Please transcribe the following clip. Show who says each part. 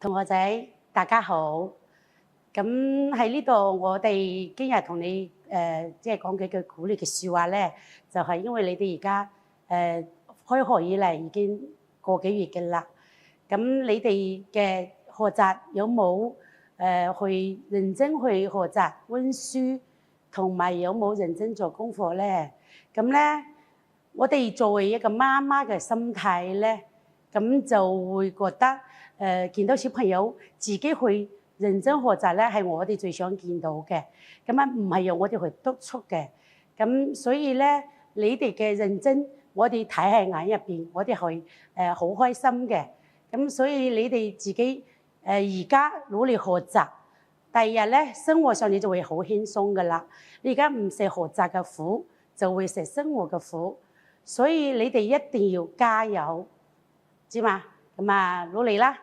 Speaker 1: 同學仔，大家好。咁喺呢度，我哋今日同你即係講幾句鼓勵嘅説話咧，就係因為你哋而家開學以嚟已經個幾月嘅啦。咁你哋嘅學習有冇去認真去學習温書，同埋有冇認真做功課咧？咁咧，我哋作為一個媽媽嘅心態咧，咁就會覺得見到小朋友自己去認真學習咧，係我哋最想見到嘅。咁啊，唔係由我哋去督促嘅。咁所以咧，你哋嘅認真，我哋睇喺眼入邊，我哋係好開心嘅。咁所以你哋自己而家努力學習，第二日咧生活上你就會好輕鬆噶啦。你而家唔食學習嘅苦，就會食生活嘅苦。所以你哋一定要加油，知嘛？咁啊，努力啦！